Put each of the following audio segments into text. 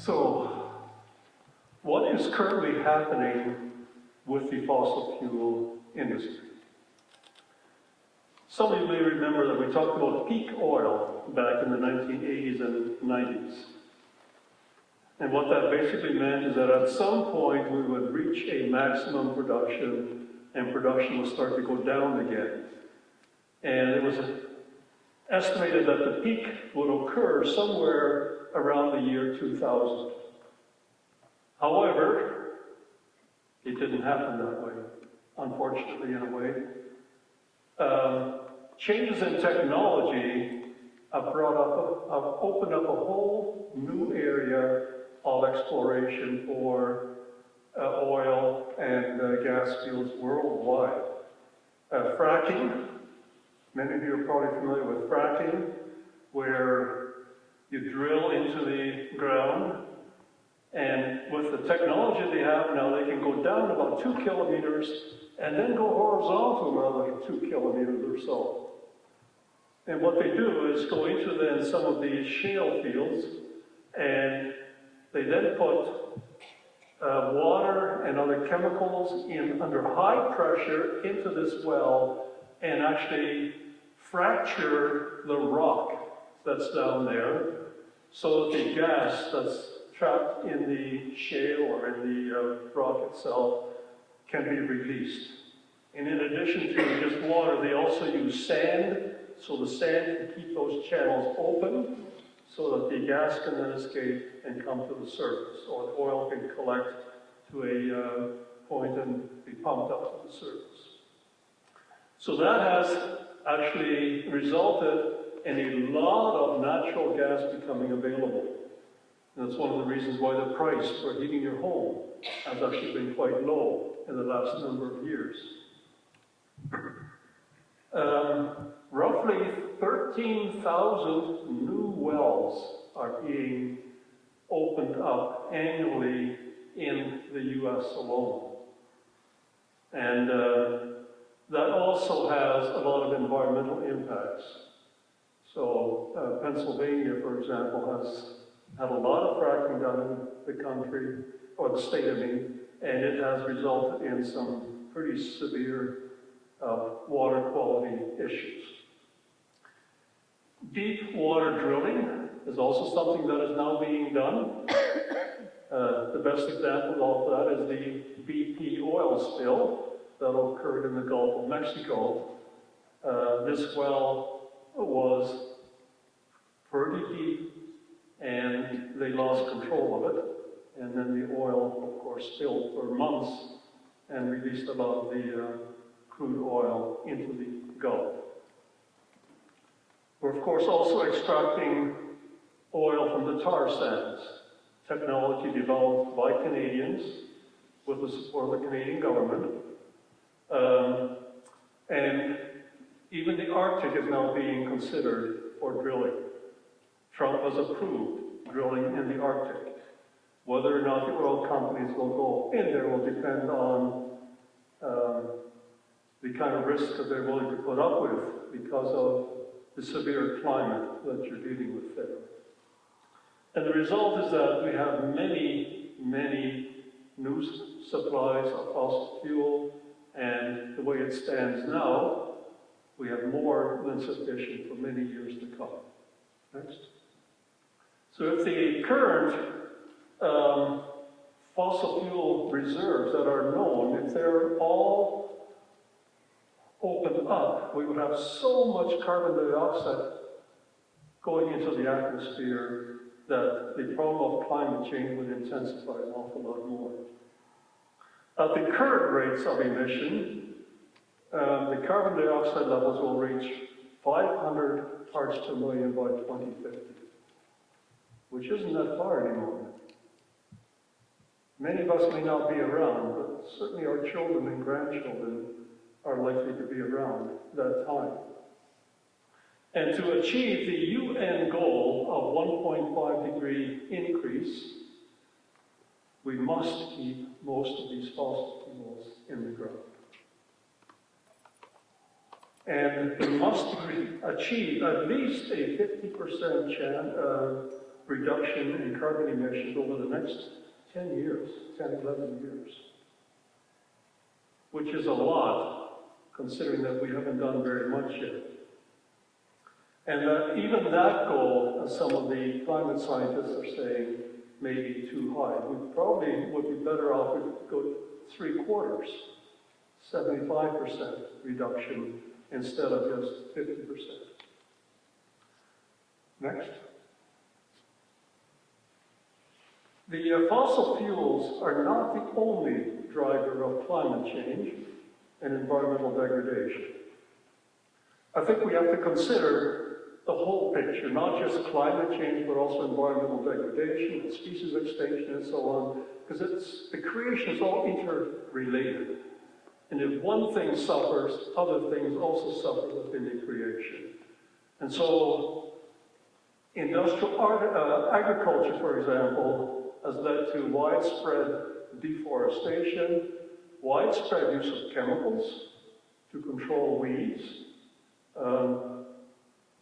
So, what is currently happening with the fossil fuel industry? Some of you may remember that we talked about peak oil back in the 1980s and 90s. And what that basically meant is that at some point we would reach a maximum production and production would start to go down again. And it was estimated that the peak would occur somewhere around the year 2000. However, it didn't happen that way, unfortunately, in a way. Changes in technology have opened up a whole new area of exploration for oil and gas fields worldwide. Fracking, many of you are probably familiar with fracking, where you drill into the ground, and with the technology they have now, they can go down about 2 kilometers and then go horizontal another 2 kilometers or so. And what they do is go into then some of these shale fields, and they then put water and other chemicals in under high pressure into this well and actually fracture the rock that's down there so that the gas that's trapped in the shale or in the rock itself can be released. And in addition to just water, they also use sand, so the sand can keep those channels open so that the gas can then escape and come to the surface, or the oil can collect to a point and be pumped up to the surface. So that has actually resulted in a lot of natural gas becoming available. And that's one of the reasons why the price for heating your home has actually been quite low in the last number of years. Roughly 13,000 new wells are being opened up annually in the US alone. And that also has a lot of environmental impacts. So Pennsylvania, for example, has had a lot of fracking done in the country, or the state, I mean, and it has resulted in some pretty severe water quality issues. Deep water drilling is also something that is now being done. The best example of that is the BP oil spill that occurred in the Gulf of Mexico. This well was pretty deep, and they lost control of it. And then the oil, of course, spilled for months and released a lot of the crude oil into the Gulf. We're, of course, also extracting oil from the tar sands, technology developed by Canadians with the support of the Canadian government. And even the Arctic is now being considered for drilling. Trump has approved drilling in the Arctic. Whether or not the oil companies will go in there will depend on the kind of risk that they're willing to put up with because of the severe climate that you're dealing with there. And the result is that we have many, many new supplies of fossil fuel, and the way it stands now, we have more than sufficient for many years to come. Next. So if the current fossil fuel reserves that are known, if they're all opened up, we would have so much carbon dioxide going into the atmosphere that the problem of climate change would intensify an awful lot more. At the current rates of emission, the carbon dioxide levels will reach 500 parts per million by 2050, which isn't that far anymore. Many of us may not be around, but certainly our children and grandchildren are likely to be around that time. And to achieve the UN goal of 1.5 degree increase, we must keep most of these fossil fuels in the ground. And we must achieve at least a 50% reduction in carbon emissions over the next 10 years, 10, 11 years, which is a lot, considering that we haven't done very much yet. And that even that goal, as some of the climate scientists are saying, may be too high. We probably would be better off if we go 3/4, 75% reduction instead of just 50%. Next. The fossil fuels are not the only driver of climate change and environmental degradation. I think we have to consider the whole picture, not just climate change, but also environmental degradation and species extinction and so on, because the creation is all interrelated. And if one thing suffers, other things also suffer within the creation. And so, industrial agriculture, for example, has led to widespread deforestation, widespread use of chemicals to control weeds.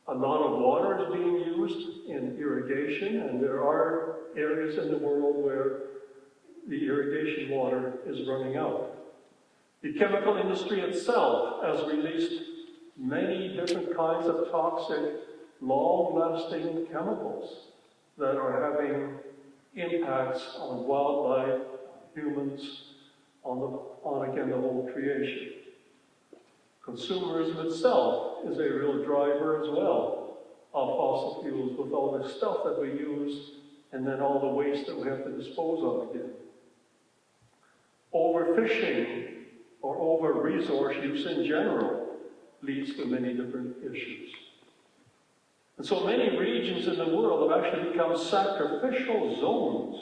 A lot of water is being used in irrigation, and there are areas in the world where the irrigation water is running out. The chemical industry itself has released many different kinds of toxic, long-lasting chemicals that are having impacts on wildlife, humans, on again the whole creation. Consumerism itself is a real driver as well of fossil fuels, with all the stuff that we use and then all the waste that we have to dispose of again. Overfishing or over-resource use in general leads to many different issues. And so many regions in the world have actually become sacrificial zones.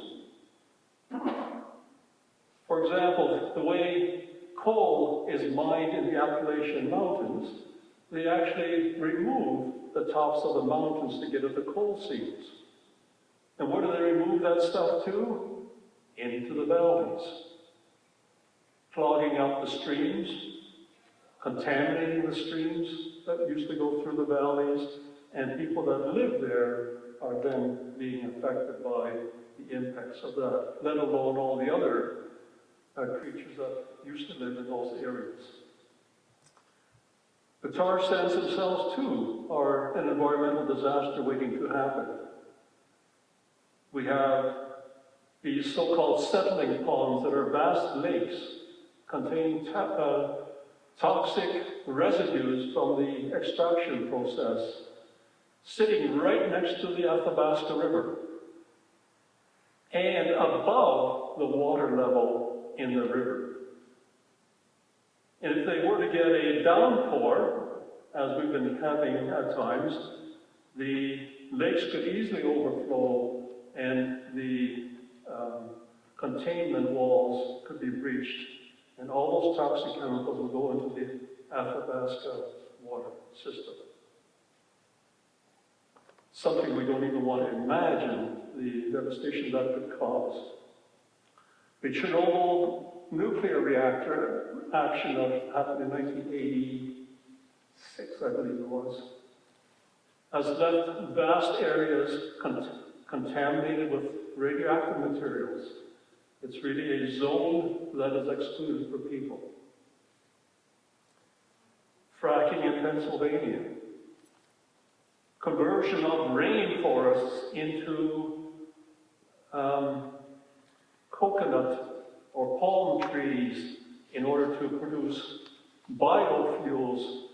For example, the way coal is mined in the Appalachian Mountains, they actually remove the tops of the mountains to get at the coal seams. And where do they remove that stuff to? Into the valleys. Clogging up the streams, contaminating the streams that used to go through the valleys, and people that live there are then being affected by the impacts of that, let alone all the other creatures that used to live in those areas. The tar sands themselves, too, are an environmental disaster waiting to happen. We have these so-called settling ponds that are vast lakes containing toxic residues from the extraction process, sitting right next to the Athabasca River and above the water level in the river. And if they were to get a downpour, as we've been having at times, the lakes could easily overflow and the containment walls could be breached, and all those toxic chemicals will go into the Athabasca water system. Something we don't even want to imagine the devastation that could cause. The Chernobyl nuclear reactor action that happened in 1986, I believe it was, has left vast areas contaminated with radioactive materials. It's really a zone that is excluded for people. Fracking in Pennsylvania. Conversion of rainforests into coconut or palm trees in order to produce biofuels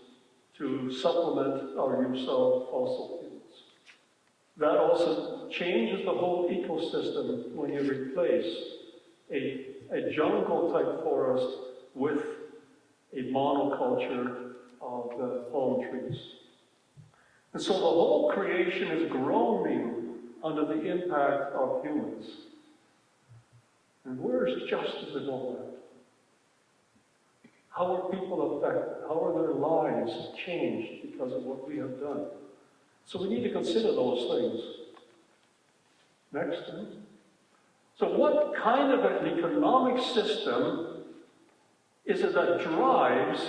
to supplement our use of fossil fuels. That also changes the whole ecosystem when you replace a jungle-type forest with a monoculture of palm trees. And so the whole creation is groaning under the impact of humans. And where is justice in all that? How are people affected? How are their lives changed because of what we have done? So we need to consider those things. Next. So what kind of an economic system is it that drives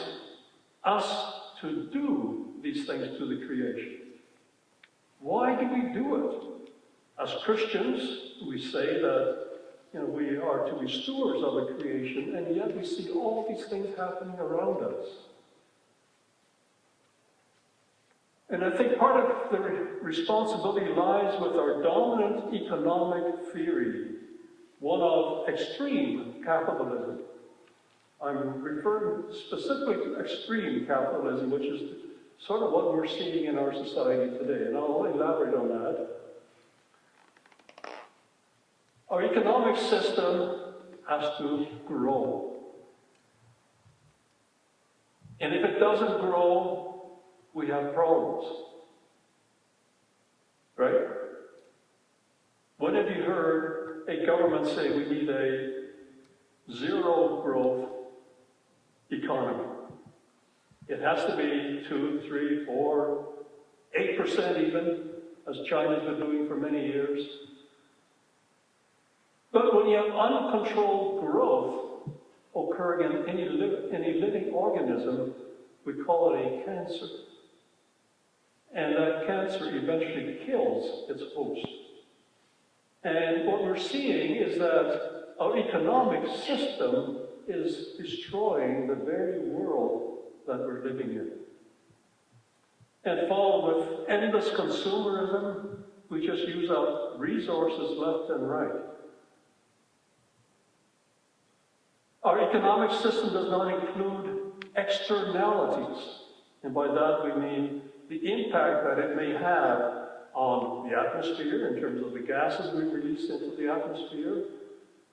us to do these things to the creation? Why do we do it? As Christians, we say that we are to be stewards of the creation, and yet we see all these things happening around us. And I think part of the responsibility lies with our dominant economic theory, one of extreme capitalism. I'm referring specifically to extreme capitalism, which is sort of what we're seeing in our society today, and I'll elaborate on that. Our economic system has to grow. And if it doesn't grow, we have problems. Right? When have you heard a government say we need a zero growth economy? It has to be 2, 3, 4, 8% even, as China's been doing for many years. But when you have uncontrolled growth occurring in any living organism, we call it a cancer. And that cancer eventually kills its host. And what we're seeing is that our economic system is destroying the very world that we're living in. And followed with endless consumerism, we just use up resources left and right. Our economic system does not include externalities, and by that we mean the impact that it may have on the atmosphere in terms of the gases we release into the atmosphere.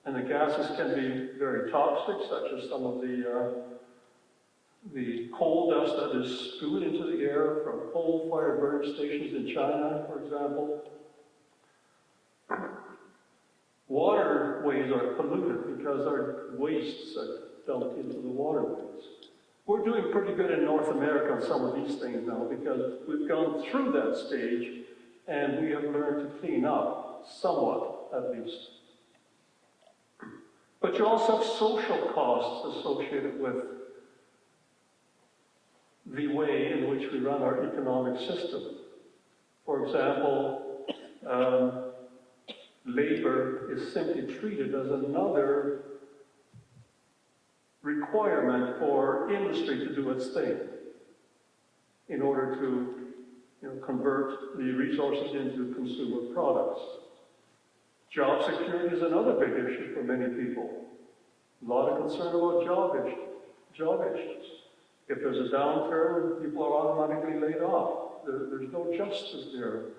And the gases can be very toxic, such as some of the coal dust that is spewed into the air from coal-fired burning stations in China, for example. Waterways are polluted because our wastes are dumped into the waterways. We're doing pretty good in North America on some of these things now because we've gone through that stage and we have learned to clean up somewhat, at least. But you also have social costs associated with the way in which we run our economic system. For example, labor is simply treated as another requirement for industry to do its thing in order to convert the resources into consumer products. Job security is another big issue for many people. A lot of concern about job issues. If there's a downturn, people are automatically laid off. There's no justice there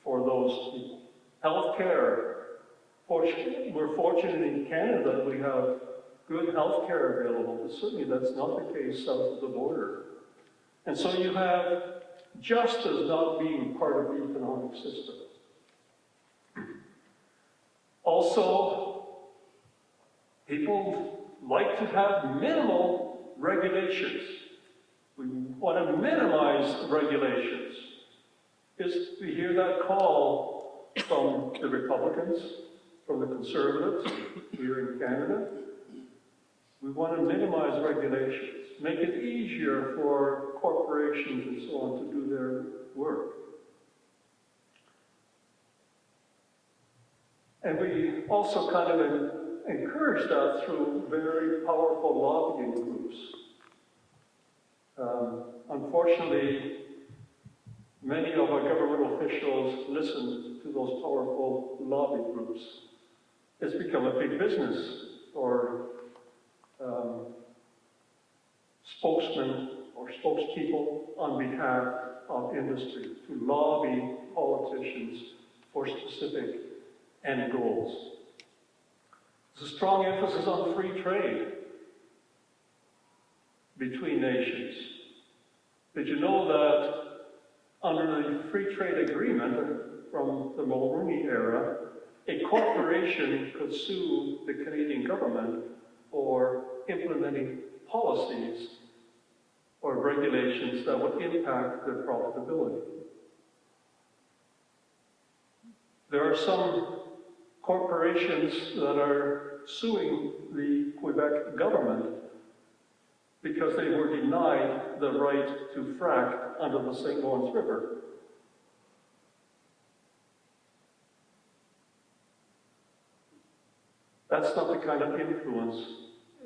for those people. Healthcare. We're fortunate in Canada that we have good health care available, but certainly that's not the case south of the border. And so you have justice not being part of the economic system. Also, people like to have minimal regulations. We want to minimize regulations. We hear that call from the Republicans, from the Conservatives here in Canada. We want to minimize regulations, make it easier for corporations and so on to do their work. And we also kind of encourage that through very powerful lobbying groups. Unfortunately, many of our government officials listen to those powerful lobby groups. It's become a big business for spokesmen or spokespeople on behalf of industry to lobby politicians for specific end goals. There's a strong emphasis on free trade between nations. Did you know that under the free trade agreement from the Mulroney era, a corporation could sue the Canadian government for implementing policies or regulations that would impact their profitability? There are some corporations that are suing the Quebec government because they were denied the right to frack under the St. Lawrence River. That's not the kind of influence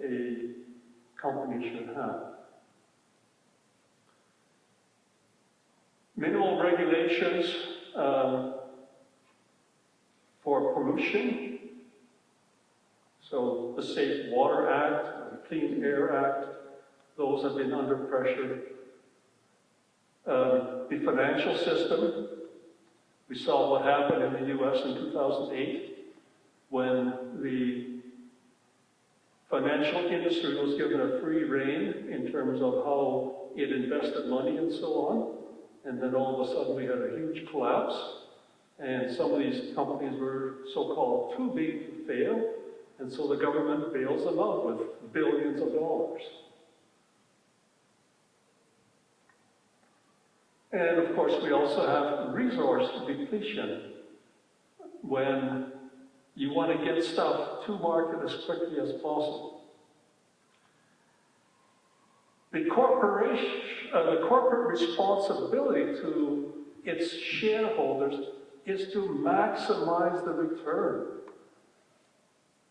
a company should have. Minimal regulations for pollution. So the Safe Water Act, the Clean Air Act, those have been under pressure. The financial system, we saw what happened in the US in 2008 when the financial industry was given a free rein in terms of how it invested money and so on. And then all of a sudden we had a huge collapse. And some of these companies were so-called too big to fail. And so the government bails them out with billions of dollars. And of course, we also have resource depletion. When you want to get stuff to market as quickly as possible. The corporate responsibility to its shareholders is to maximize the return.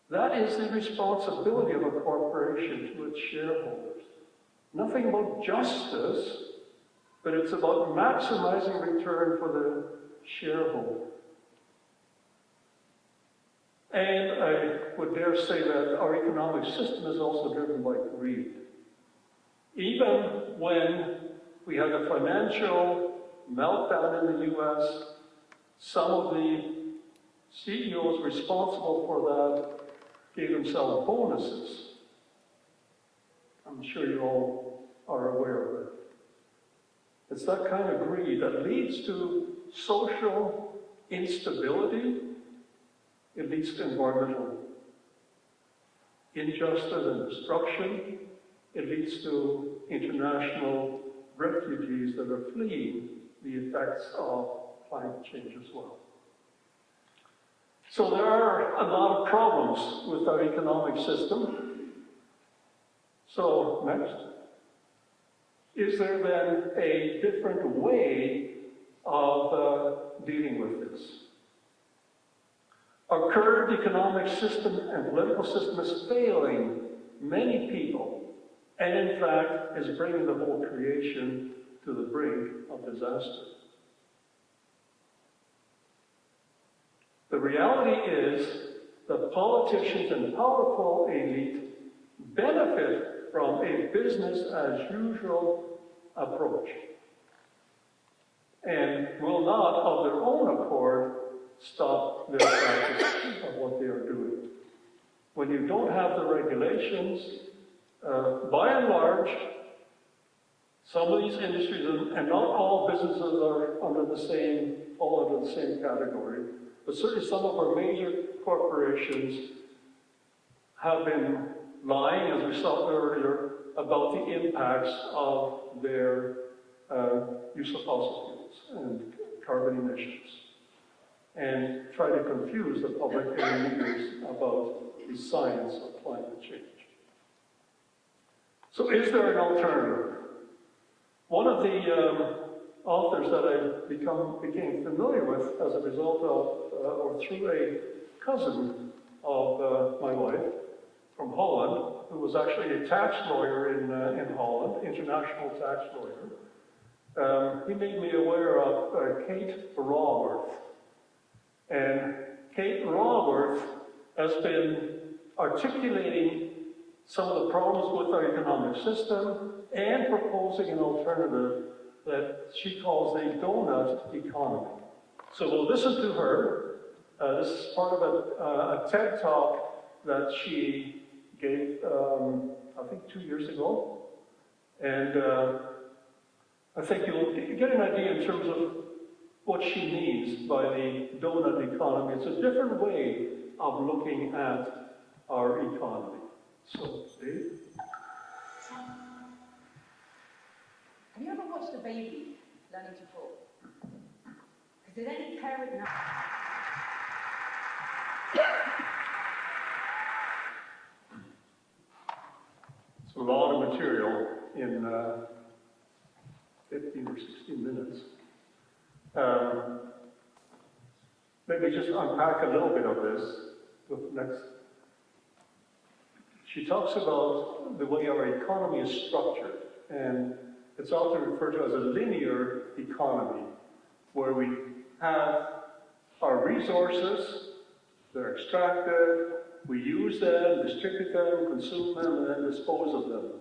That is the responsibility of a corporation to its shareholders. Nothing about justice, but it's about maximizing return for the shareholder. And I would dare say that our economic system is also driven by greed. Even when we had a financial meltdown in the US, some of the CEOs responsible for that gave themselves bonuses. I'm sure you all are aware of it. It's that kind of greed that leads to social instability. It leads to environmental injustice and destruction. It leads to international refugees that are fleeing the effects of climate change as well. So there are a lot of problems with our economic system. So next. Is there then a different way of dealing with this? Our current economic system and political system is failing many people, and in fact is bringing the whole creation to the brink of disaster. The reality is that politicians and powerful elite benefit from a business as usual approach and will not, of their own accord, stop their practice of what they are doing. When you don't have the regulations, by and large, some of these industries, and not all businesses are all under the same category, but certainly some of our major corporations have been lying, as we saw earlier, about the impacts of their use of fossil fuels and carbon emissions, and try to confuse the public and leaders about the science of climate change. So is there an alternative? One of the authors that I became familiar with as a result of, or through a cousin of my wife from Holland, who was actually a tax lawyer in Holland, international tax lawyer, he made me aware of Kate Raworth. And Kate Raworth has been articulating some of the problems with our economic system and proposing an alternative that she calls a donut economy. So we'll listen to her. This is part of a TED Talk that she gave, I think 2 years ago. And I think you'll get an idea in terms of what she means by the donut economy. It's a different way of looking at our economy. So, Dave? Have you ever watched a baby learning to walk? Because did any parent know? It's a lot of material in 15 or 16 minutes. Maybe just unpack a little bit of this with the next she talks about the way our economy is structured, and it's often referred to as a linear economy, where we have our resources, they're extracted, we use them, distribute them, consume them, and then dispose of them.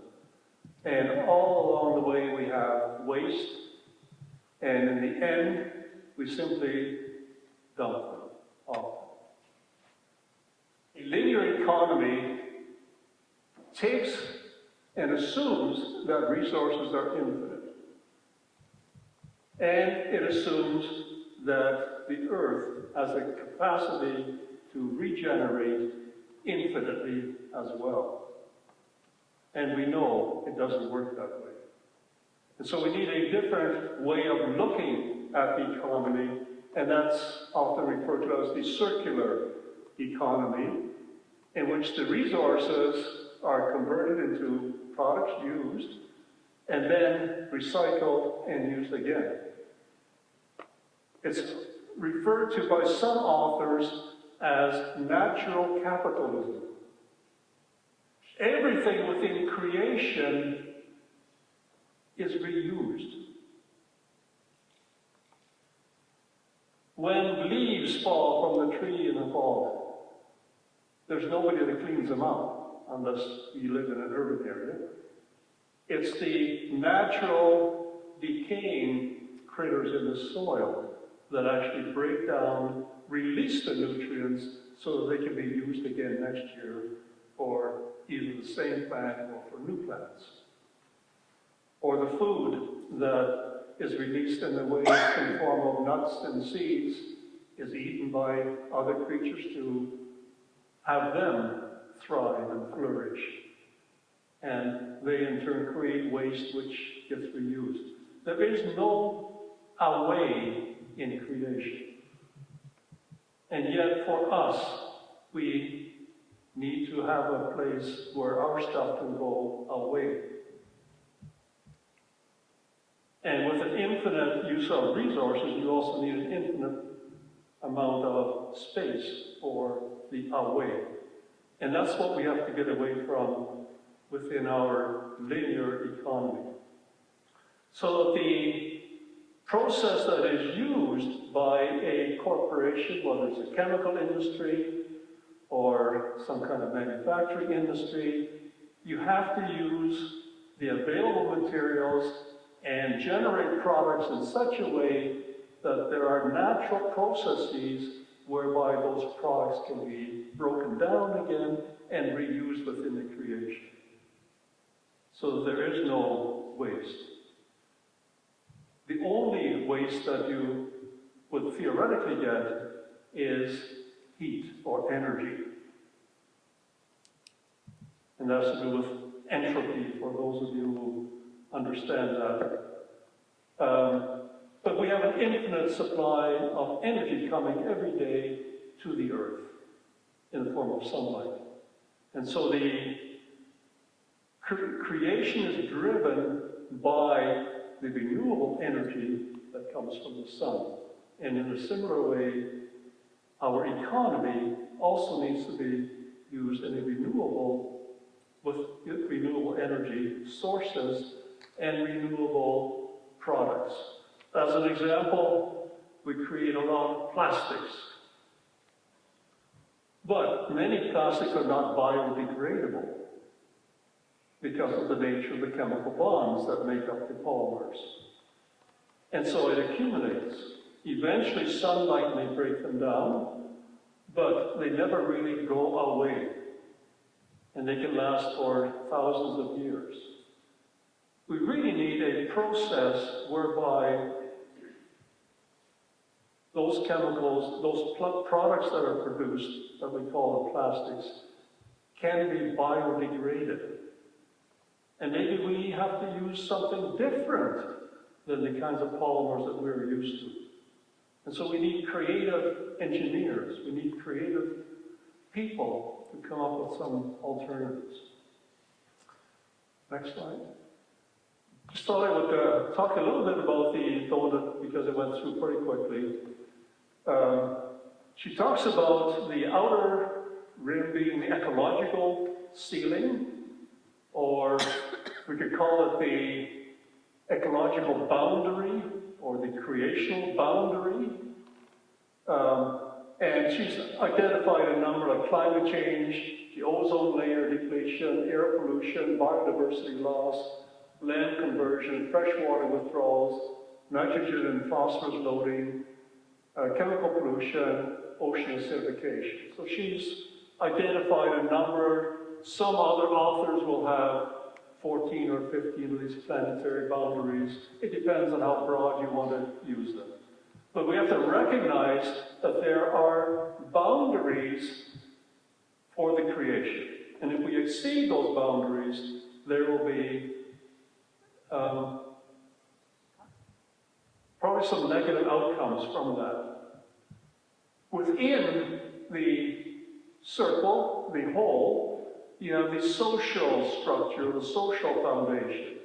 And all along the way we have waste, and in the end, we simply dump them off. A linear economy takes and assumes that resources are infinite. And it assumes that the earth has a capacity to regenerate infinitely as well. And we know it doesn't work that way. And so we need a different way of looking at the economy, and that's often referred to as the circular economy, in which the resources are converted into products used, and then recycled and used again. It's referred to by some authors as natural capitalism. Everything within creation is reused. When leaves fall from the tree in the fall, there's nobody that cleans them up unless you live in an urban area. It's the natural decaying critters in the soil that actually break down, release the nutrients so that they can be used again next year for either the same plant or for new plants. Or the food that is released in the waste in the form of nuts and seeds is eaten by other creatures to have them thrive and flourish. And they in turn create waste which gets reused. There is no away in creation. And yet for us, we need to have a place where our stuff can go away. And with an infinite use of resources, you also need an infinite amount of space for the away. And that's what we have to get away from within our linear economy. So the process that is used by a corporation, whether it's a chemical industry or some kind of manufacturing industry, you have to use the available materials and generate products in such a way that there are natural processes whereby those products can be broken down again and reused within the creation. So there is no waste. The only waste that you would theoretically get is heat or energy. And that's to do with entropy, for those of you who understand that. But we have an infinite supply of energy coming every day to the earth in the form of sunlight. And so the creation is driven by the renewable energy that comes from the sun. And in a similar way, our economy also needs to be used in a with renewable energy sources and renewable products. As an example, we create a lot of plastics. But many plastics are not biodegradable because of the nature of the chemical bonds that make up the polymers. And so it accumulates. Eventually sunlight may break them down, but they never really go away. And they can last for thousands of years. We really need a process whereby those chemicals, those products that are produced, that we call the plastics, can be biodegraded. And maybe we have to use something different than the kinds of polymers that we're used to. And so we need creative engineers, we need creative people to come up with some alternatives. Next slide. Just thought I would talk a little bit about the donut because it went through pretty quickly. She talks about the outer rim being the ecological ceiling, or we could call it the ecological boundary, or the creational boundary. And she's identified a number like climate change, the ozone layer depletion, air pollution, biodiversity loss, land conversion, freshwater withdrawals, nitrogen and phosphorus loading, chemical pollution, ocean acidification. So she's identified a number. Some other authors will have 14 or 15 of these planetary boundaries. It depends on how broad you want to use them. But we have to recognize that there are boundaries for the creation. And if we exceed those boundaries, there will be probably some negative outcomes from that. Within the circle, the whole, you have the social structure, the social foundation.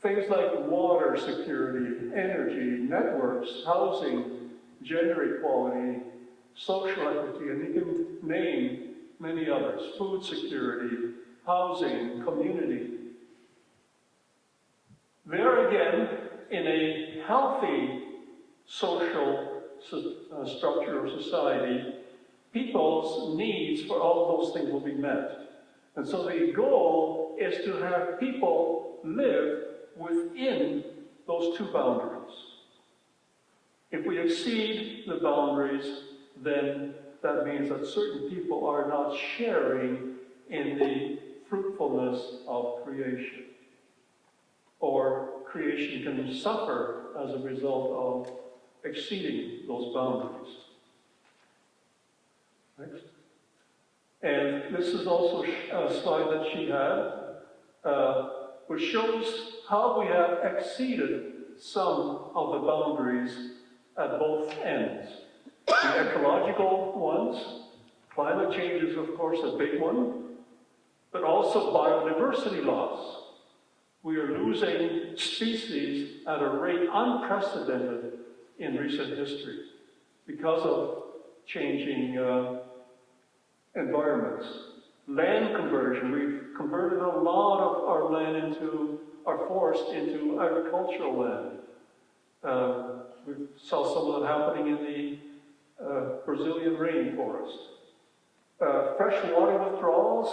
Things like water security, energy, networks, housing, gender equality, social equity, and you can name many others. Food security, housing, community. There again, in a healthy social structure or society, people's needs for all of those things will be met. And so the goal is to have people live within those two boundaries. If we exceed the boundaries, then that means that certain people are not sharing in the fruitfulness of creation. Or creation can suffer as a result of exceeding those boundaries. Next. And this is also a slide that she had, which shows how we have exceeded some of the boundaries at both ends. The ecological ones, climate change is of course a big one, but also biodiversity loss. We are losing species at a rate unprecedented in recent history because of changing environments. Land conversion, we've converted a lot of our land into, our forest into agricultural land. We saw some of that happening in the Brazilian rainforest. Freshwater withdrawals,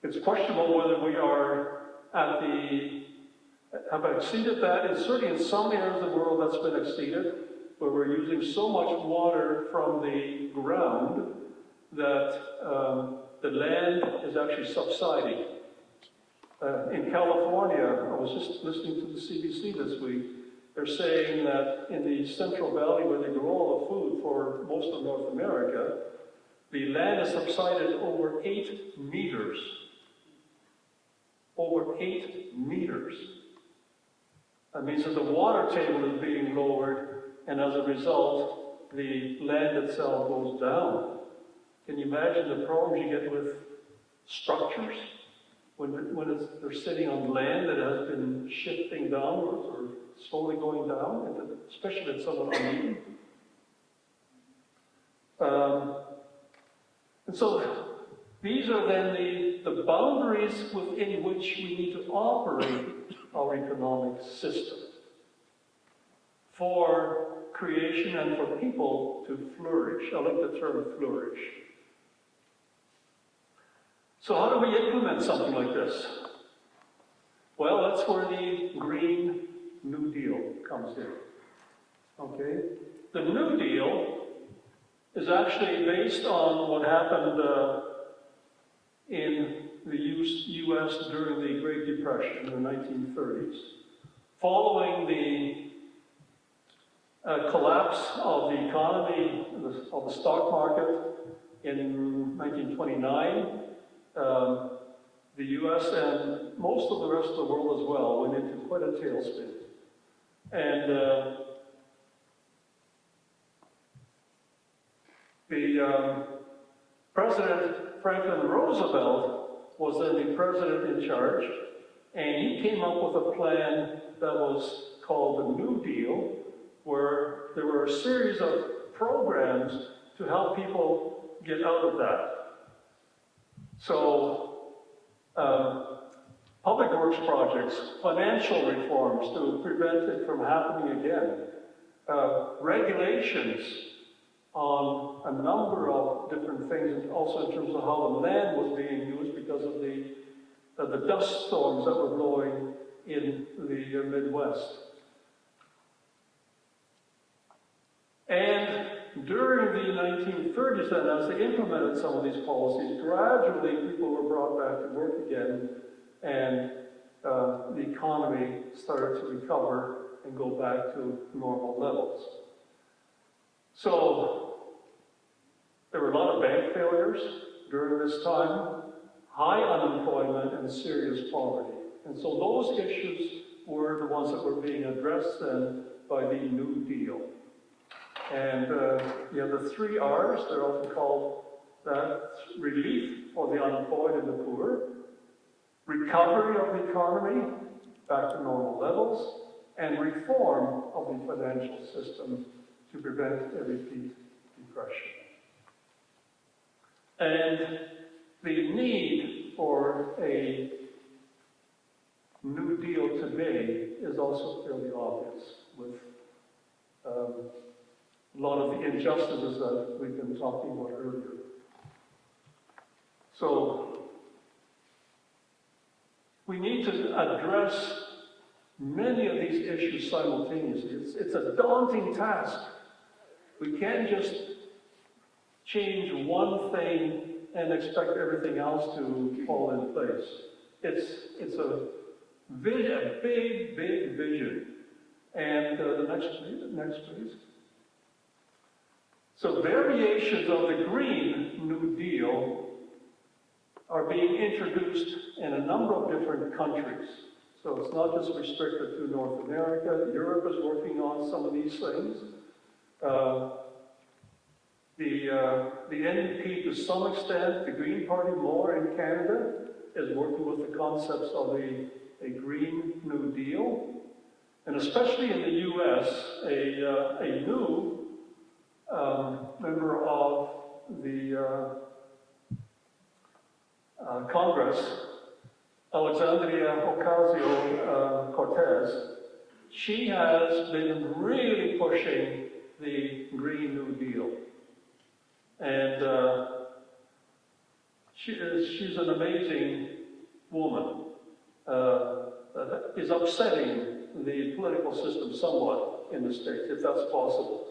it's questionable whether we are have exceeded that, and certainly in some areas of the world that's been exceeded, where we're using so much water from the ground that the land is actually subsiding. In California, I was just listening to the CBC this week, they're saying that in the Central Valley, where they grow all the food for most of North America, the land has subsided over 8 meters. Over 8 meters. That means that the water table is being lowered, and as a result, the land itself goes down. Can you imagine the problems you get with structures when they're sitting on land that has been shifting downwards or slowly going down, especially if it's somewhat uneven? And so these are then the boundaries within which we need to operate our economic system for creation and for people to flourish. I like the term flourish. So how do we implement something like this? Well, that's where the Green New Deal comes in. Okay? The New Deal is actually based on what happened in the U.S. during the Great Depression in the 1930s. Following the collapse of the economy, of the stock market in 1929, the U.S. and most of the rest of the world as well went into quite a tailspin. And the President Franklin Roosevelt was then the president in charge, and he came up with a plan that was called the New Deal, where there were a series of programs to help people get out of that. So, public works projects, financial reforms to prevent it from happening again, regulations on a number of different things, and also in terms of how the land was being used because of the dust storms that were blowing in the Midwest. And during the 1930s, then, as they implemented some of these policies, gradually people were brought back to work again, and the economy started to recover and go back to normal levels. So there were a lot of bank failures during this time, high unemployment, and serious poverty. And so those issues were the ones that were being addressed then by the New Deal. And you have the 3 R's, they're often called that: relief for the unemployed and the poor, recovery of the economy back to normal levels, and reform of the financial system to prevent a repeat depression. And the need for a New Deal today is also fairly obvious, with a lot of the injustices that we've been talking about earlier. So, we need to address many of these issues simultaneously. It's a daunting task. We can't just change one thing and expect everything else to fall in place. It's a vision, a big, big vision. And the next please. So variations of the Green New Deal are being introduced in a number of different countries. So it's not just restricted to North America. Europe is working on some of these things. The NDP, to some extent, the Green Party more in Canada, is working with the concepts of a Green New Deal. And especially in the US, a new member of the Congress, Alexandria Ocasio-Cortez, she has been really pushing the Green New Deal. And she's an amazing woman. That is upsetting the political system somewhat in the States, if that's possible.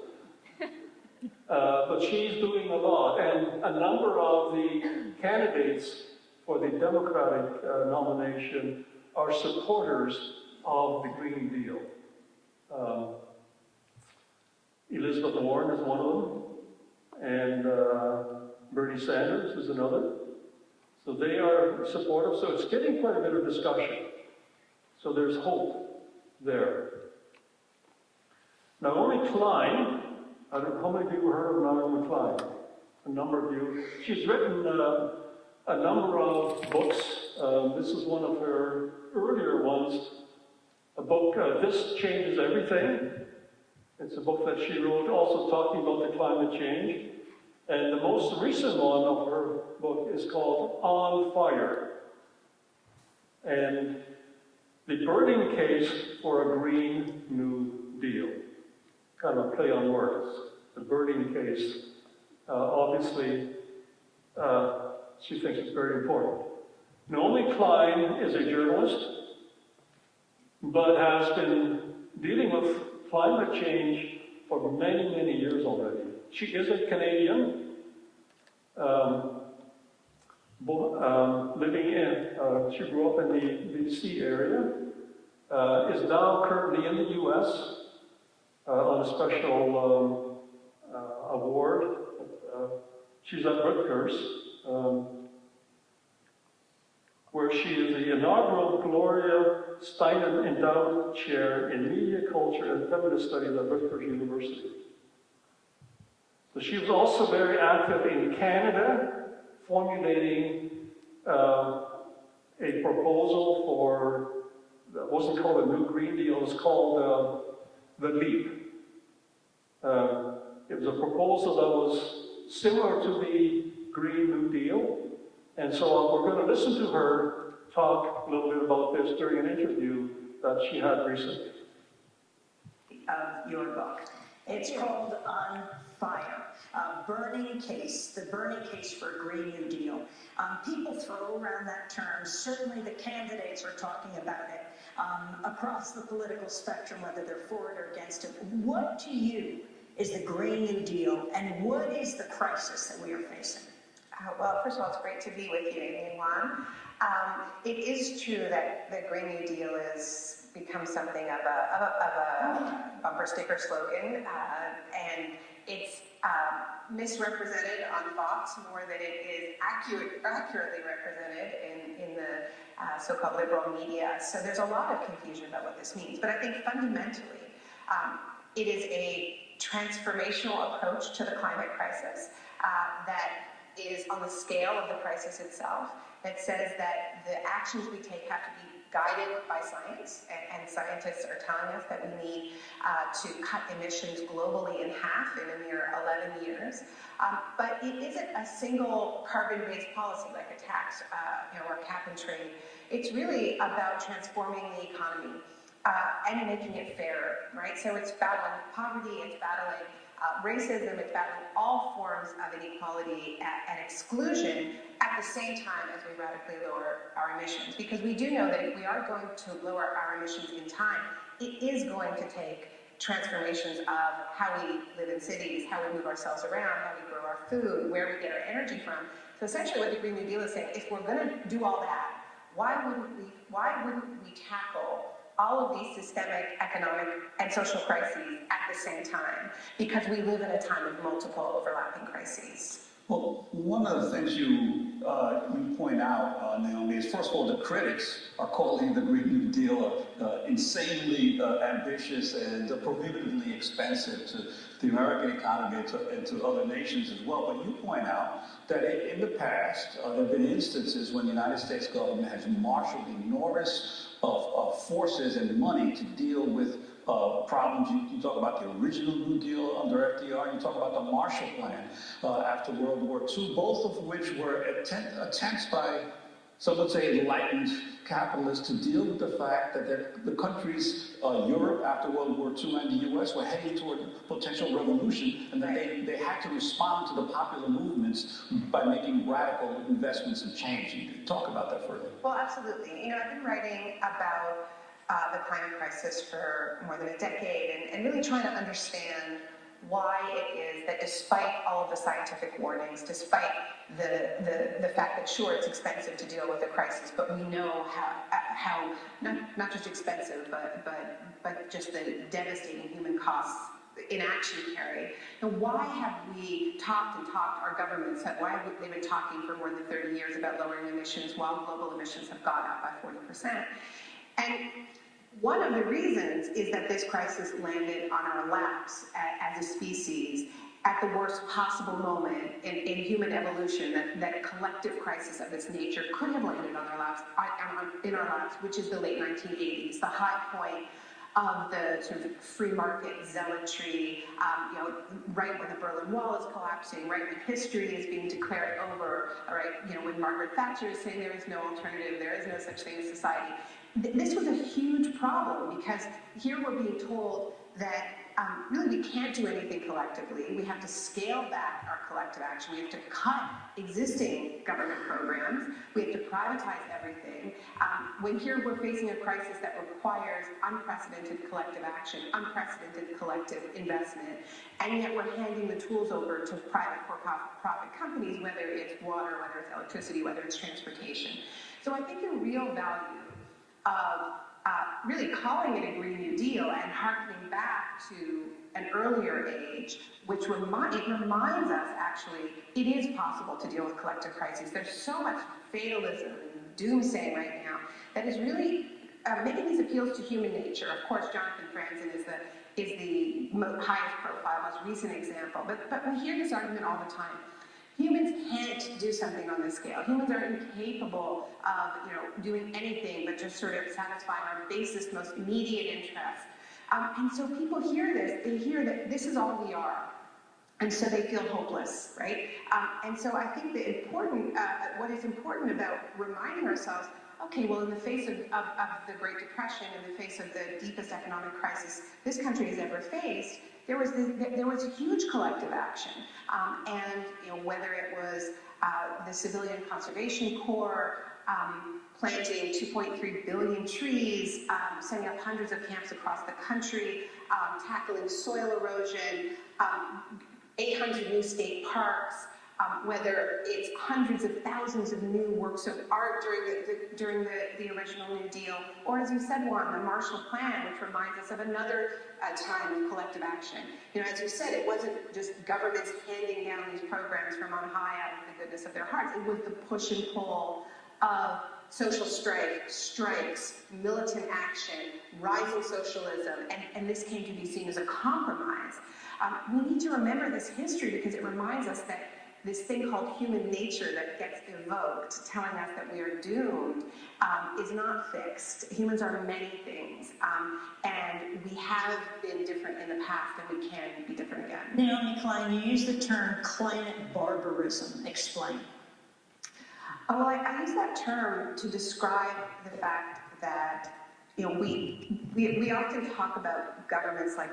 But she's doing a lot, and a number of the candidates for the Democratic nomination are supporters of the Green Deal. Elizabeth Warren is one of them, and Bernie Sanders is another. So they are supportive, so it's getting quite a bit of discussion. So there's hope there. Naomi Klein, I don't know how many people heard of Naomi Klein? A number of you. She's written a number of books. This is one of her earlier ones, a book, This Changes Everything. It's a book that she wrote also talking about the climate change. And the most recent one of her book is called On Fire. And the burning case for a Green New Deal. Kind of a play on words. The burning case, obviously, she thinks it's very important. Naomi Klein is a journalist, but has been dealing with climate change for many, many years already. She is a Canadian, living in, she grew up in the BC area, is now currently in the US on a special award. She's at Rutgers, where she is the inaugural Gloria Steinem Endowed Chair in Media, Culture, and Feminist Studies at Rutgers University. So she was also very active in Canada, formulating a proposal for, that wasn't called a New Green Deal, it was called the LEAP. It was a proposal that was similar to the Green New Deal. And so we're going to listen to her talk a little bit about this during an interview that she had recently. Of your book. It's called On Fire, burning case, the burning case for a Green New Deal. People throw around that term. Certainly the candidates are talking about it across the political spectrum, whether they're for it or against it. What to you is the Green New Deal, and what is the crisis that we are facing? Well, first of all, it's great to be with you, Amy and Juan. It is true that the Green New Deal has become something of a bumper sticker slogan, and it's misrepresented on Fox more than it is accurately represented in the so-called liberal media. So there's a lot of confusion about what this means. But I think fundamentally, it is a transformational approach to the climate crisis that is on the scale of the crisis itself, that says that the actions we take have to be guided by science, and scientists are telling us that we need to cut emissions globally in half in a mere 11 years. But it isn't a single carbon-based policy like a tax or cap and trade. It's really about transforming the economy and making it fairer, right? So it's battling poverty, it's battling racism, it's battling all forms of inequality and exclusion at the same time as we radically lower our emissions. Because we do know that if we are going to lower our emissions in time, it is going to take transformations of how we live in cities, how we move ourselves around, how we grow our food, where we get our energy from. So essentially what the Green New Deal is saying, if we're going to do all that, why wouldn't we tackle all of these systemic, economic, and social crises at the same time? Because we live in a time of multiple overlapping crises. Well, one of the things you point out, Naomi, is first of all, the critics are calling the Green New Deal insanely ambitious and prohibitively expensive to the American economy and to other nations as well. But you point out that in the past, there have been instances when the United States government has marshaled enormous forces and money to deal with problems. You talk about the original New Deal under FDR, you talk about the Marshall Plan after World War II, both of which were attempts by, some would say, enlightened capitalists to deal with the fact that the countries, Europe after World War II and the US, were heading toward potential revolution, and that they had to respond to the popular movements by making radical investments and change. You can talk about that further. Well, absolutely. You know, I've been writing about the climate crisis for more than a decade and really trying to understand why it is that despite all of the scientific warnings, despite the fact that sure, it's expensive to deal with a crisis, but we know how not just expensive, but just the devastating human costs inaction carry. And why have we talked, our governments have, why have they been talking for more than 30 years about lowering emissions while global emissions have gone up by 40%? And one of the reasons is that this crisis landed on our laps as a species at the worst possible moment in human evolution that collective crisis of this nature could have landed on our laps, which is the late 1980s, the high point of the sort of free market zealotry, right when the Berlin Wall is collapsing, right when history is being declared over, right, when Margaret Thatcher is saying there is no alternative, there is no such thing as society. This was a huge problem because here we're being told that really we can't do anything collectively. We have to scale back our collective action. We have to cut existing government programs. We have to privatize everything. When here we're facing a crisis that requires unprecedented collective action, unprecedented collective investment, and yet we're handing the tools over to private for-profit companies, whether it's water, whether it's electricity, whether it's transportation. So I think the real value of really calling it a Green New Deal and harkening back to an earlier age, which reminds us, actually, it is possible to deal with collective crises. There's so much fatalism and doomsaying right now that is really making these appeals to human nature. Of course, Jonathan Franzen is the highest profile, most recent example, but we hear this argument all the time. Humans can't do something on this scale. Humans are incapable of, doing anything but just sort of satisfying our basest, most immediate interests. And so people hear this, they hear that this is all we are. And so they feel hopeless, right? And so I think what is important about reminding ourselves, okay, well, in the face of the Great Depression, in the face of the deepest economic crisis this country has ever faced, there was a huge collective action. And whether it was the Civilian Conservation Corps, planting 2.3 billion trees, setting up hundreds of camps across the country, tackling soil erosion, 800 new state parks, whether it's hundreds of thousands of new works of art during the original New Deal, or as you said, Juan, the Marshall Plan, which reminds us of another time of collective action. As you said, it wasn't just governments handing down these programs from on high out of the goodness of their hearts. It was the push and pull of social strikes, militant action, rising socialism, and this came to be seen as a compromise. We need to remember this history because it reminds us that this thing called human nature that gets evoked, telling us that we are doomed, is not fixed. Humans are many things, and we have been different in the past, and we can be different again. Naomi Klein, you use the term climate barbarism. Explain. Well, I use that term to describe the fact that we often talk about governments like.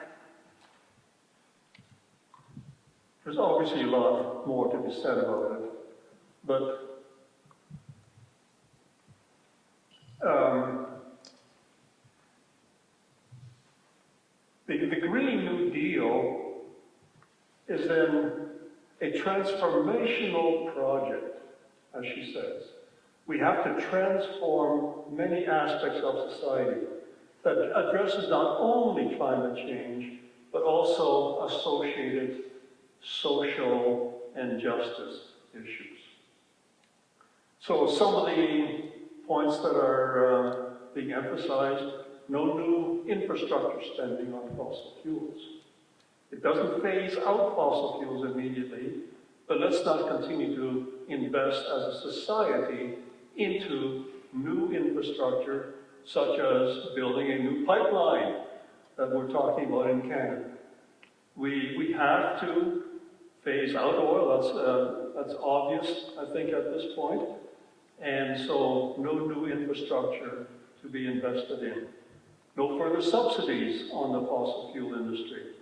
There's obviously a lot more to be said about it, but the Green New Deal is then a transformational project, as she says. We have to transform many aspects of society that addresses not only climate change, but also associated social and justice issues. So some of the points that are being emphasized: no new infrastructure spending on fossil fuels. It doesn't phase out fossil fuels immediately, but let's not continue to invest as a society into new infrastructure, such as building a new pipeline that we're talking about in Canada. We have to phase out oil, that's obvious, I think, at this point. And so no new infrastructure to be invested in. No further subsidies on the fossil fuel industry.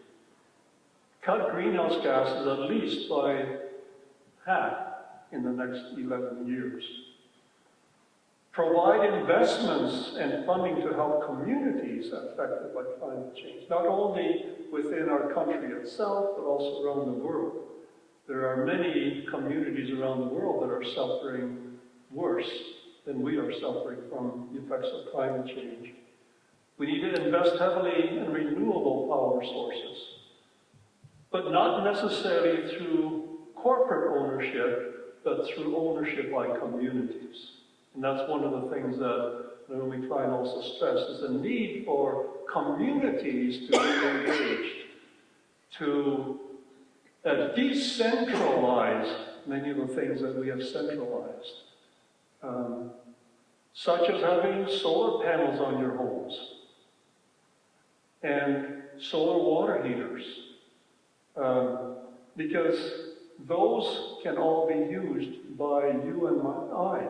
Cut greenhouse gases at least by half in the next 11 years. Provide investments and funding to help communities affected by climate change, not only within our country itself, but also around the world. There are many communities around the world that are suffering worse than we are suffering from the effects of climate change. We need to invest heavily in renewable power sources, but not necessarily through corporate ownership, but through ownership by communities. And that's one of the things that Naomi Klein also stresses, the need for communities to be engaged, to decentralize many of the things that we have centralized, such as having solar panels on your homes and solar water heaters, because those can all be used by you and I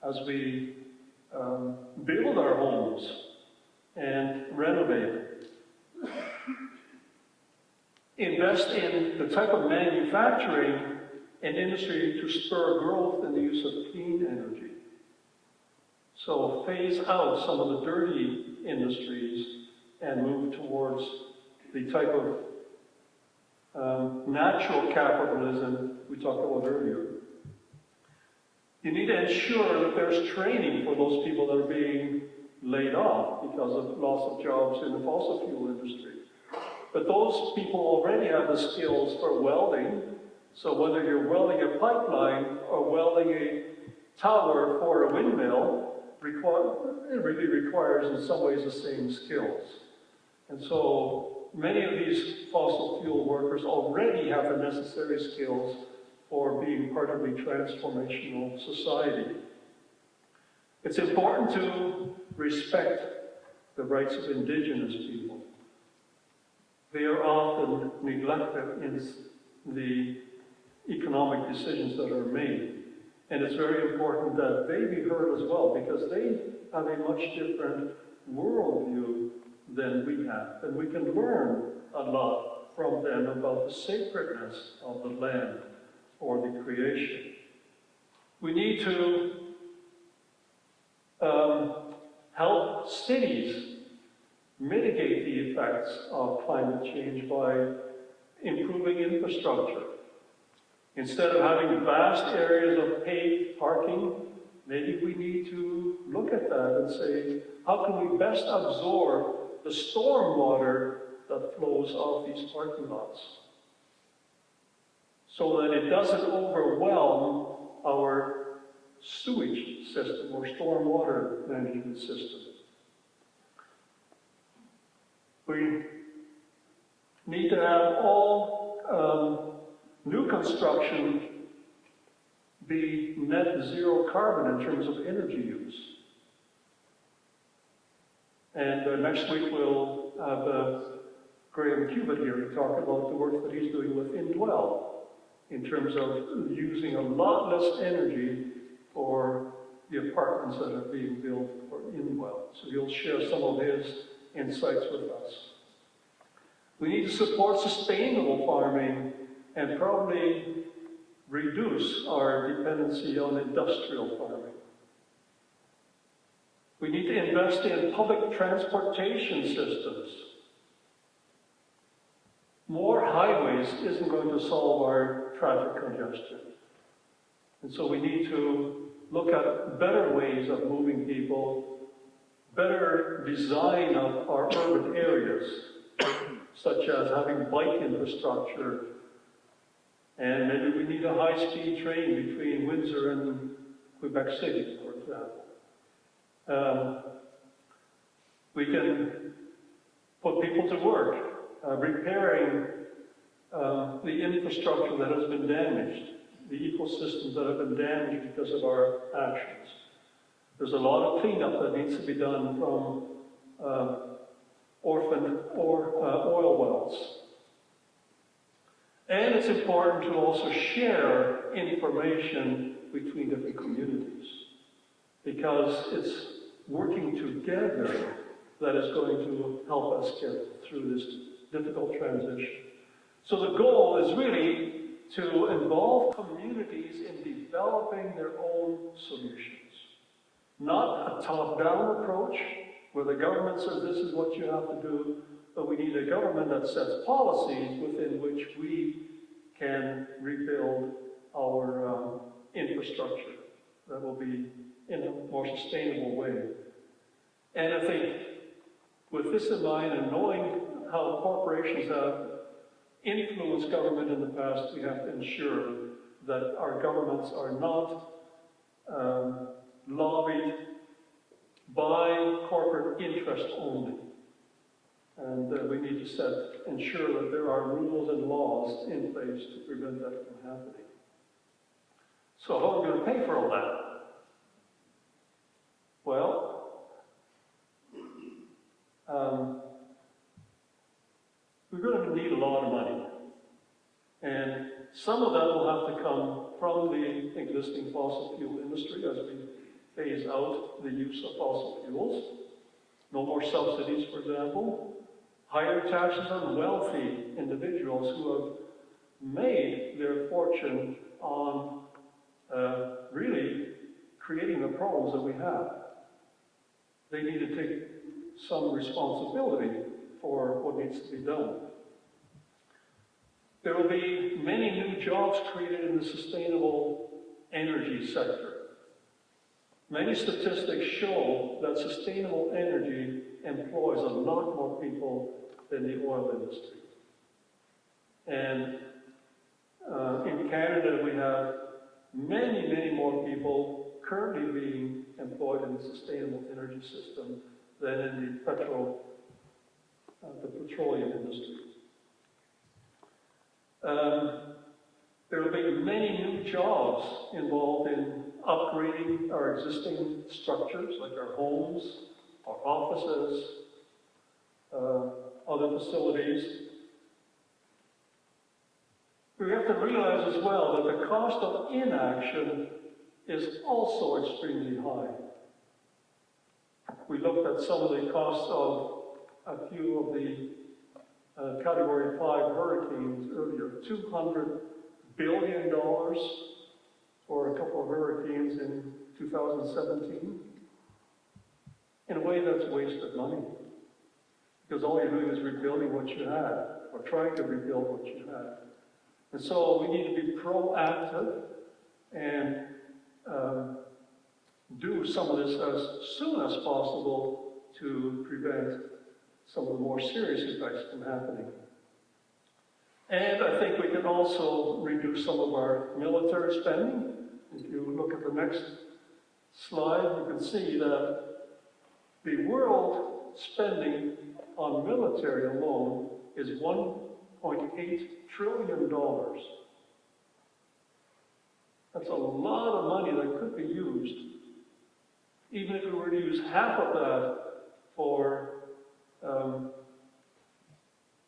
as we build our homes and renovate. Invest in the type of manufacturing and industry to spur growth in the use of clean energy. So phase out some of the dirty industries and move towards the type of natural capitalism we talked about earlier. You need to ensure that there's training for those people that are being laid off because of loss of jobs in the fossil fuel industry. But those people already have the skills for welding, so whether you're welding a pipeline or welding a tower for a windmill, it really requires in some ways the same skills. And so many of these fossil fuel workers already have the necessary skills for being part of a transformational society. It's important to respect the rights of Indigenous people. they are often neglected in the economic decisions that are made. And it's very important that they be heard as well, because they have a much different worldview than we have. And we can learn a lot from them about the sacredness of the land or the creation. We need to help cities mitigate the effects of climate change by improving infrastructure. Instead of having vast areas of paved parking, maybe we need to look at that and say, how can we best absorb the storm water that flows off these parking lots so that it doesn't overwhelm our sewage system or stormwater management system. We need to have all new construction be net zero carbon in terms of energy use. And next week we'll have Graham Cubitt here to talk about the work that he's doing with Indwell in terms of using a lot less energy for the apartments that are being built for Indwell. So he'll share some of his insights with us. We need to support sustainable farming and probably reduce our dependency on industrial farming. We need to invest in public transportation systems. More highways isn't going to solve our traffic congestion. And so we need to look at better ways of moving people, better design of our urban areas, such as having bike infrastructure. And maybe we need a high-speed train between Windsor and Quebec City, for example. We can put people to work, repairing the infrastructure that has been damaged, the ecosystems that have been damaged because of our actions. There's a lot of cleanup that needs to be done from orphaned oil wells. And it's important to also share information between different communities, because it's working together that is going to help us get through this difficult transition. So the goal is really to involve communities in developing their own solutions. Not a top-down approach where the government says this is what you have to do, but we need a government that sets policies within which we can rebuild our infrastructure that will be in a more sustainable way. And I think with this in mind and knowing how corporations have influenced government in the past, we have to ensure that our governments are not lobbied by corporate interest only. And we need to ensure that there are rules and laws in place to prevent that from happening. So how are we going to pay for all that? Well, we're going to need a lot of money. And some of that will have to come from the existing fossil fuel industry as we phase out the use of fossil fuels. No more subsidies, for example. Higher taxes on wealthy individuals who have made their fortune on really creating the problems that we have. They need to take some responsibility for what needs to be done. There will be many new jobs created in the sustainable energy sector. Many statistics show that sustainable energy employs a lot more people than the oil industry. And in Canada, we have many, many more people currently being employed in the sustainable energy system than in the petroleum industry. There will be many new jobs involved in upgrading our existing structures, like our homes, our offices, other facilities, we have to realize as well that the cost of inaction is also extremely high. We looked at some of the costs of a few of the Category 5 hurricanes earlier. $200 billion for a couple of hurricanes in 2017. In a way, that's wasted money. Because all you're doing is rebuilding what you had, or trying to rebuild what you had. And so we need to be proactive and do some of this as soon as possible to prevent some of the more serious effects from happening. And I think we can also reduce some of our military spending. If you look at the next slide, you can see that the world spending on military alone is $1.8 trillion. That's a lot of money that could be used. Even if we were to use half of that for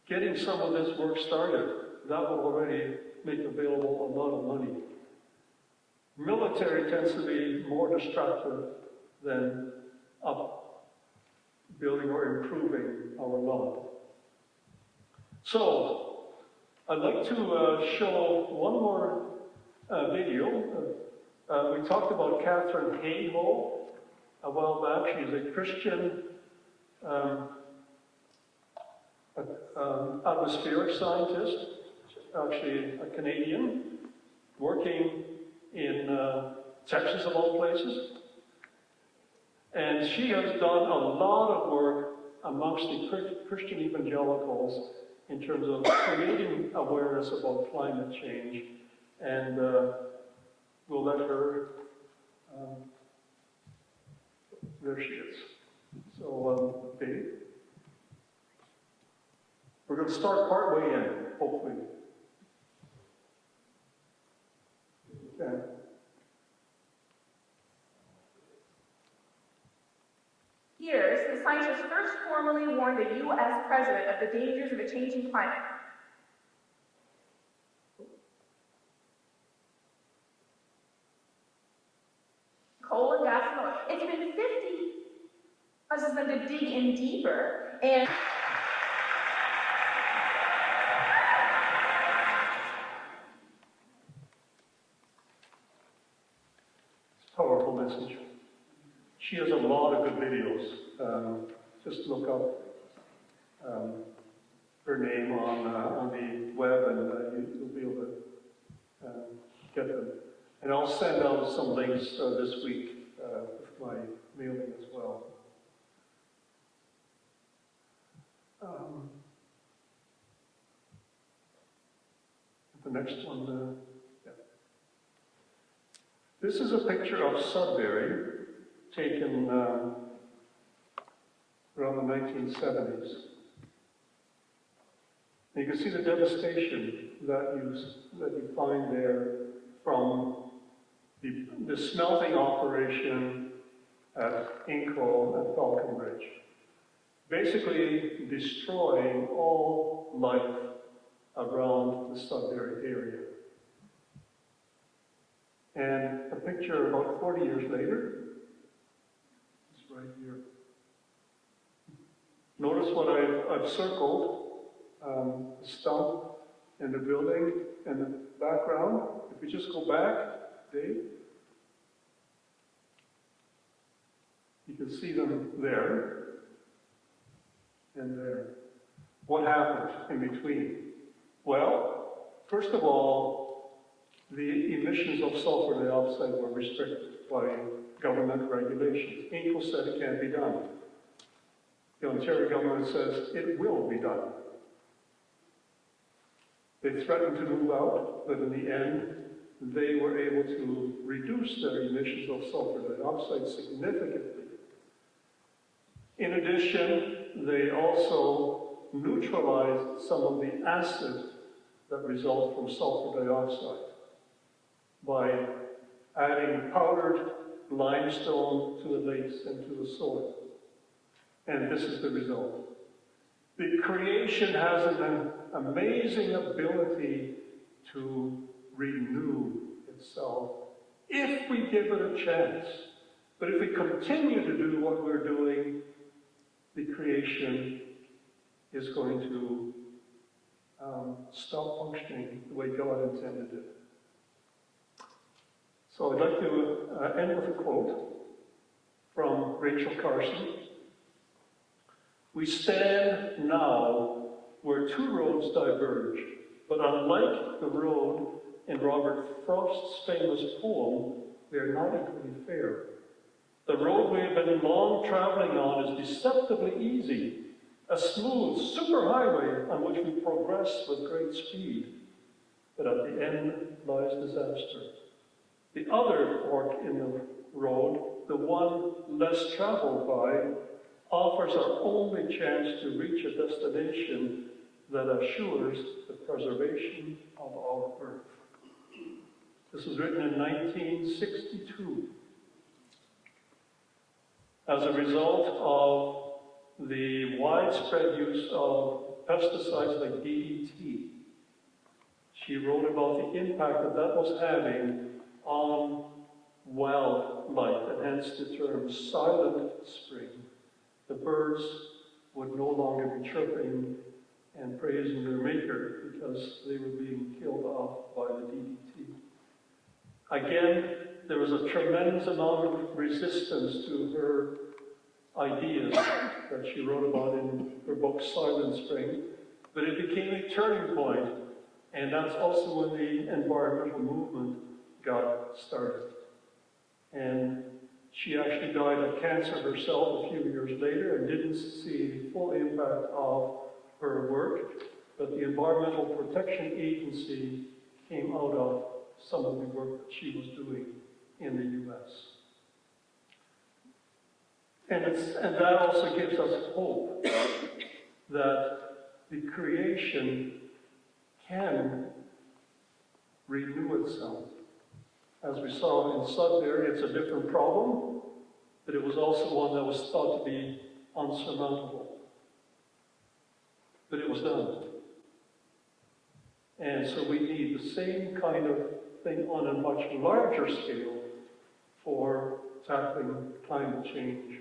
getting some of this work started, that would already make available a lot of money. Military tends to be more destructive than upbuilding or improving our lot. So, I'd like to show one more video. We talked about Catherine Hayhoe a while back. She's a Christian atmospheric scientist, actually a Canadian, working in Texas of all places. And she has done a lot of work amongst the Christian evangelicals in terms of creating awareness about climate change. And we'll let her, there she is. So, Dave. We're going to start partway in, hopefully. Okay. Years, the scientists first formally warned the U.S. president of the dangers of a changing climate. Coal and gas and oil. It's been 50 causes them to dig in deeper and powerful message. She has a lot of good videos. Just look up her name on the web and you'll be able to get them. And I'll send out some links this week with my mailing as well. The next one. Yeah. This is a picture of Sudbury, taken around the 1970s. And you can see the devastation that you find there from the smelting operation at Inco and Falconbridge. Basically destroying all life around the Sudbury area. And a picture about 40 years later, it's right here. Notice what I've circled, the stump and the building and the background. If we just go back, Dave, you can see them there and there. What happened in between? Well, first of all, the emissions of sulfur dioxide were restricted by government regulations. Inco said it can't be done. The Ontario government says it will be done. They threatened to move out, but in the end, they were able to reduce their emissions of sulfur dioxide significantly. In addition, they also neutralized some of the acid that result from sulfur dioxide by adding powdered limestone to the lakes and to the soil. And this is the result. The creation has an amazing ability to renew itself if we give it a chance. But if we continue to do what we're doing, the creation is going to stop functioning the way God intended it. So I'd like to end with a quote from Rachel Carson. "We stand now where two roads diverge, but unlike the road in Robert Frost's famous poem, they are not equally fair. The road we have been long traveling on is deceptively easy, a smooth superhighway on which we progress with great speed. But at the end lies disaster. The other fork in the road, the one less traveled by, offers our only chance to reach a destination that assures the preservation of our earth." This was written in 1962. As a result of the widespread use of pesticides like DDT, she wrote about the impact that was having on wildlife, and hence the term silent spring. The birds would no longer be chirping and praising their maker because they were being killed off by the DDT. Again, there was a tremendous amount of resistance to her ideas that she wrote about in her book Silent Spring, but it became a turning point, and that's also when the environmental movement got started. And she actually died of cancer herself a few years later and didn't see the full impact of her work, but the Environmental Protection Agency came out of some of the work that she was doing in the US. And that also gives us hope that the creation can renew itself. As we saw in Sudbury, it's a different problem, but it was also one that was thought to be unsurmountable. But it was done. And so we need the same kind of thing on a much larger scale for tackling climate change.